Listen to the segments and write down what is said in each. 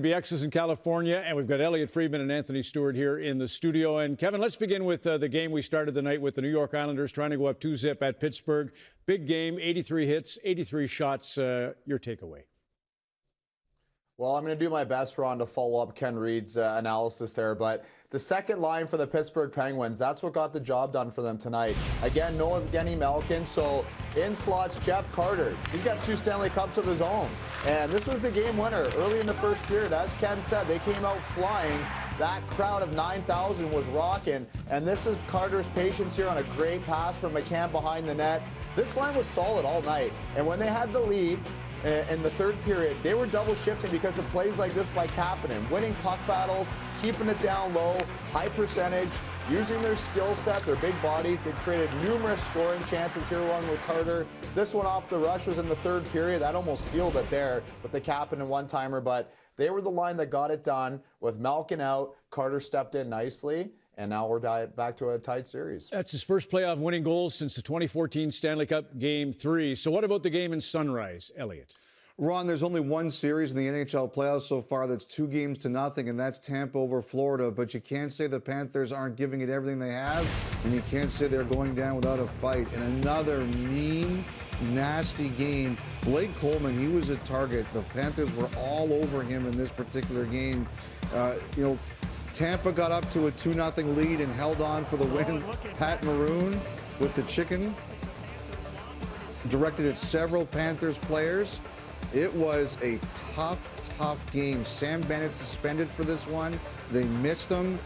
BX is in California, and we've got Elliotte Friedman and Anthony Stewart here in the studio. And Kevin, let's begin with the game we started the night with, the New York Islanders trying to go up 2-0 at Pittsburgh. Big game, 83 hits, 83 shots. Your takeaway? Well, I'm going to do my best, Ron, to follow up Ken Reed's analysis there. But the second line for the Pittsburgh Penguins, that's what got the job done for them tonight. Again, no Evgeny Malkin. So in slots, Jeff Carter. He's got 2 Stanley Cups of his own. And this was the game winner early in the first period. As Ken said, they came out flying. That crowd of 9,000 was rocking. And this is Carter's patience here on a great pass from McCann behind the net. This line was solid all night. And when they had the lead, in the third period, they were double shifting because of plays like this by Kapanen, winning puck battles, keeping it down low, high percentage, using their skill set, their big bodies. They created numerous scoring chances here along with Carter. This one off the rush was in the third period. That almost sealed it there with the Kapanen one-timer, but they were the line that got it done. With Malkin out, Carter stepped in nicely. And now we're back to a tight series. That's his first playoff winning goal since the 2014 Stanley Cup Game 3. So what about the game in Sunrise, Elliotte? Ron, there's only one series in the NHL playoffs so far that's 2-0, and that's Tampa over Florida. But you can't say the Panthers aren't giving it everything they have, and you can't say they're going down without a fight. And another mean, nasty game. Blake Coleman, he was a target. The Panthers were all over him in this particular game. Tampa got up to a 2-0 lead and held on for the win. Pat Maroon with the chicken directed at several Panthers players. It was a tough game. Sam Bennett suspended for this one. They missed him.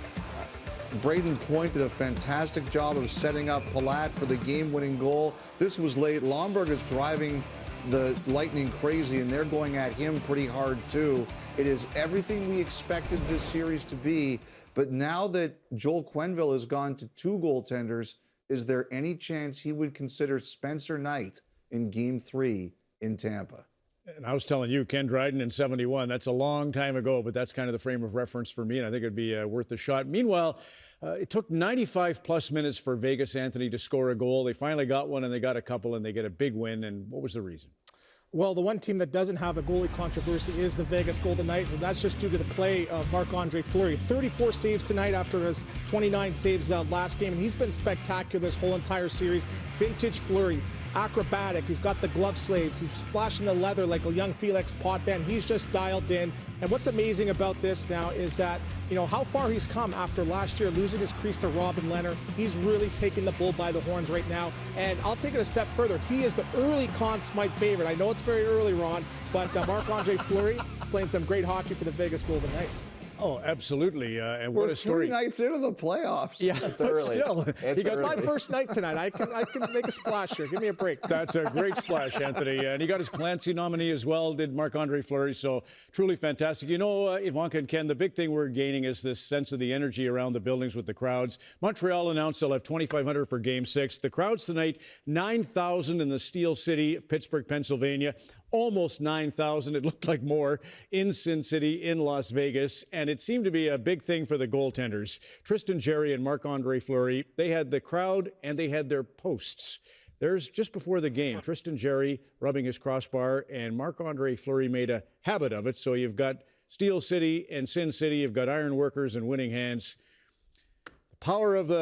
Braden Point did a fantastic job of setting up Palat for the game-winning goal. This was late. Lomberg is driving the Lightning crazy, and they're going at him pretty hard too. It is everything we expected this series to be, but now that Joel Quenneville has gone to 2 goaltenders, is there any chance he would consider Spencer Knight in Game 3 in Tampa? And I was telling you, Ken Dryden in 71, that's a long time ago, but that's kind of the frame of reference for me, and I think it'd be worth the shot. Meanwhile, it took 95-plus minutes for Vegas, Anthony, to score a goal. They finally got one, and they got a couple, and they get a big win. And what was the reason? Well, the one team that doesn't have a goalie controversy is the Vegas Golden Knights, and that's just due to the play of Marc-Andre Fleury. 34 saves tonight after his 29 saves last game, and he's been spectacular this whole entire series. Vintage Fleury. Acrobatic. He's got the glove sleeves. He's splashing the leather like a young Felix Potvin. He's just dialed in. And what's amazing about this now is that, how far he's come after last year losing his crease to Robin Lehner. He's really taking the bull by the horns right now. And I'll take it a step further. He is the early Conn Smythe favorite. I know it's very early, Ron, but Marc-Andre Fleury is playing some great hockey for the Vegas Golden Knights. Oh, absolutely. And what a story. 3 nights into the playoffs. Yeah, it's but early. Still, it's he got early. my first night tonight. I can make a splash here. Give me a break. That's a great splash, Anthony. And he got his Clancy nominee as well, did Marc-Andre Fleury. So truly fantastic. Ivanka and Ken, the big thing we're gaining is this sense of the energy around the buildings with the crowds. Montreal announced they'll have 2,500 for Game 6. The crowds tonight, 9,000 in the Steel City of Pittsburgh, Pennsylvania. Almost 9,000. It looked like more in Sin City, in Las Vegas. And it seemed to be a big thing for the goaltenders. Tristan Jarry and Marc-Andre Fleury, they had the crowd and they had their posts. There's just before the game, Tristan Jarry rubbing his crossbar, and Marc-Andre Fleury made a habit of it. So you've got Steel City and Sin City. You've got iron workers and winning hands. The power of the